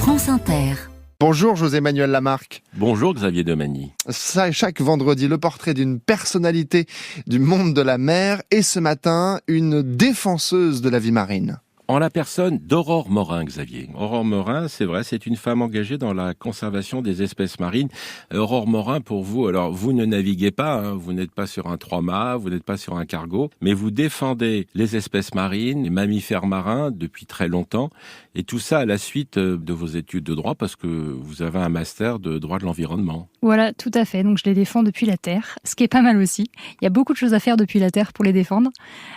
France Inter. Bonjour José-Manuel Lamarque. Bonjour Xavier Demagny. Chaque vendredi, le portrait d'une personnalité du monde de la mer et ce matin, une défenseuse de la vie marine. En la personne d'Aurore Morin, Xavier. Aurore Morin, c'est vrai, c'est une femme engagée dans la conservation des espèces marines. Aurore Morin, pour vous, alors vous ne naviguez pas, vous n'êtes pas sur un 3-mâts, vous n'êtes pas sur un cargo, mais vous défendez les espèces marines, les mammifères marins depuis très longtemps, et tout ça à la suite de vos études de droit, parce que vous avez un master de droit de l'environnement. Voilà, tout à fait. Donc je les défends depuis la Terre, ce qui est pas mal aussi. Il y a beaucoup de choses à faire depuis la Terre pour les défendre.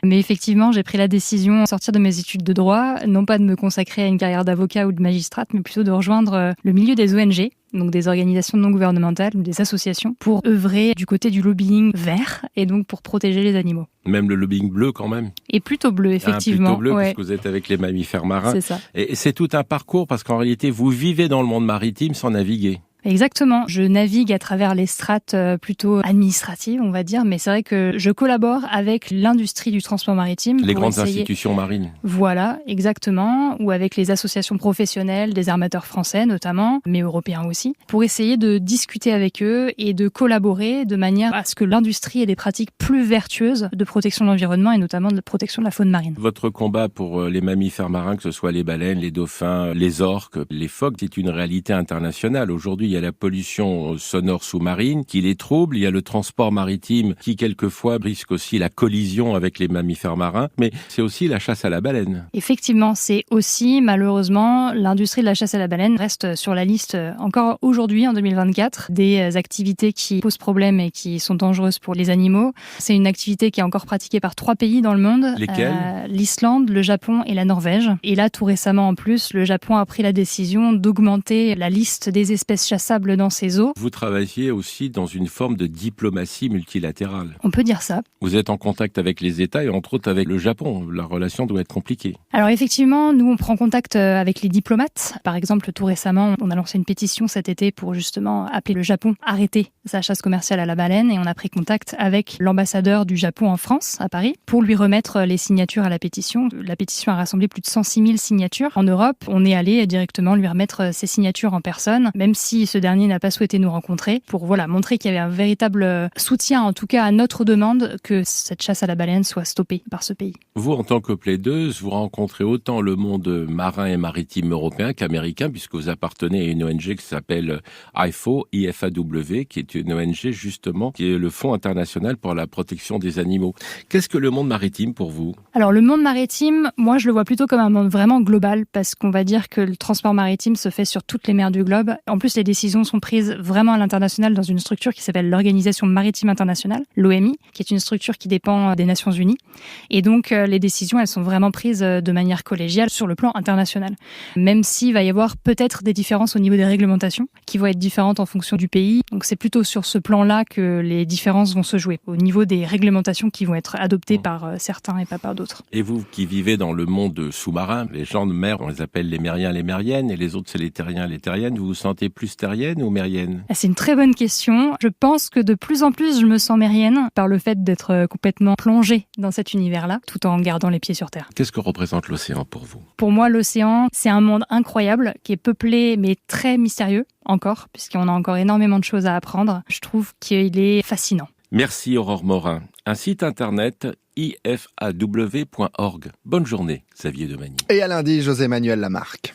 Mais effectivement, j'ai pris la décision de sortir de mes études de droit, non pas de me consacrer à une carrière d'avocat ou de magistrate, mais plutôt de rejoindre le milieu des ONG, donc des organisations non gouvernementales ou des associations, pour œuvrer du côté du lobbying vert et donc pour protéger les animaux. Même le lobbying bleu quand même. Et plutôt bleu, effectivement. Plutôt bleu, ouais. puisque vous êtes avec les mammifères marins. C'est ça. Et c'est tout un parcours, parce qu'en réalité, vous vivez dans le monde maritime sans naviguer. Exactement. Je navigue à travers les strates plutôt administratives, on va dire, mais c'est vrai que je collabore avec l'industrie du transport maritime. Les grandes institutions marines. Voilà, exactement, ou avec les associations professionnelles, des armateurs français notamment, mais européens aussi, pour essayer de discuter avec eux et de collaborer de manière à ce que l'industrie ait des pratiques plus vertueuses de protection de l'environnement et notamment de protection de la faune marine. Votre combat pour les mammifères marins, que ce soit les baleines, les dauphins, les orques, les phoques, c'est une réalité internationale. Aujourd'hui, il y a la pollution sonore sous-marine qui les trouble, il y a le transport maritime qui quelquefois risque aussi la collision avec les mammifères marins, mais c'est aussi la chasse à la baleine. Effectivement, c'est aussi malheureusement l'industrie de la chasse à la baleine reste sur la liste encore aujourd'hui en 2024 des activités qui posent problème et qui sont dangereuses pour les animaux. C'est une activité qui est encore pratiquée par 3 pays dans le monde. Lesquels ? L'Islande, le Japon et la Norvège. Et là, tout récemment en plus, le Japon a pris la décision d'augmenter la liste des espèces chassables dans ses eaux. Vous travaillez aussi dans une forme de diplomatie multilatérale. On peut dire ça. Vous êtes en contact avec les États et entre autres avec le Japon. La relation doit être compliquée. Alors effectivement, nous on prend contact avec les diplomates. Par exemple, tout récemment, on a lancé une pétition cet été pour justement appeler le Japon à arrêter sa chasse commerciale à la baleine et on a pris contact avec l'ambassadeur du Japon en France, à Paris, pour lui remettre les signatures à la pétition. La pétition a rassemblé plus de 106 000 signatures. En Europe, on est allé directement lui remettre ses signatures en personne, même si ce dernier n'a pas souhaité nous rencontrer, pour montrer qu'il y avait un véritable soutien, en tout cas à notre demande, que cette chasse à la baleine soit stoppée par ce pays. Vous, en tant que plaideuse, vous rencontrez autant le monde marin et maritime européen qu'américain, puisque vous appartenez à une ONG qui s'appelle IFAW, qui est une ONG justement, qui est le Fonds international pour la protection des animaux. Qu'est-ce que le monde maritime pour vous ? Alors le monde maritime, moi je le vois plutôt comme un monde vraiment global, parce qu'on va dire que le transport maritime se fait sur toutes les mers du globe. En plus, les décisions sont prises vraiment à l'international dans une structure qui s'appelle l'Organisation maritime internationale, l'OMI, qui est une structure qui dépend des Nations Unies. Et donc les décisions, elles sont vraiment prises de manière collégiale sur le plan international. Même s'il va y avoir peut-être des différences au niveau des réglementations, qui vont être différentes en fonction du pays. Donc c'est plutôt sur ce plan-là que les différences vont se jouer, au niveau des réglementations qui vont être adoptées par certains et pas par d'autres. Et vous qui vivez dans le monde sous-marin, les gens de mer, on les appelle les mériens, les mériennes, et les autres c'est les terriens, les terriennes, vous vous sentez plus terrienne ou mérienne ? C'est une très bonne question. Je pense que de plus en plus je me sens mérienne par le fait d'être complètement plongée dans cet univers-là, tout en gardant les pieds sur terre. Qu'est-ce que représente l'océan pour vous ? Pour moi, l'océan, c'est un monde incroyable, qui est peuplé mais très mystérieux encore, puisqu'on a encore énormément de choses à apprendre. Je trouve qu'il est fascinant. Merci Aurore Morin. Un site internet ifaw.org. Bonne journée, Xavier Demagny. Et à lundi, José-Manuel Lamarque.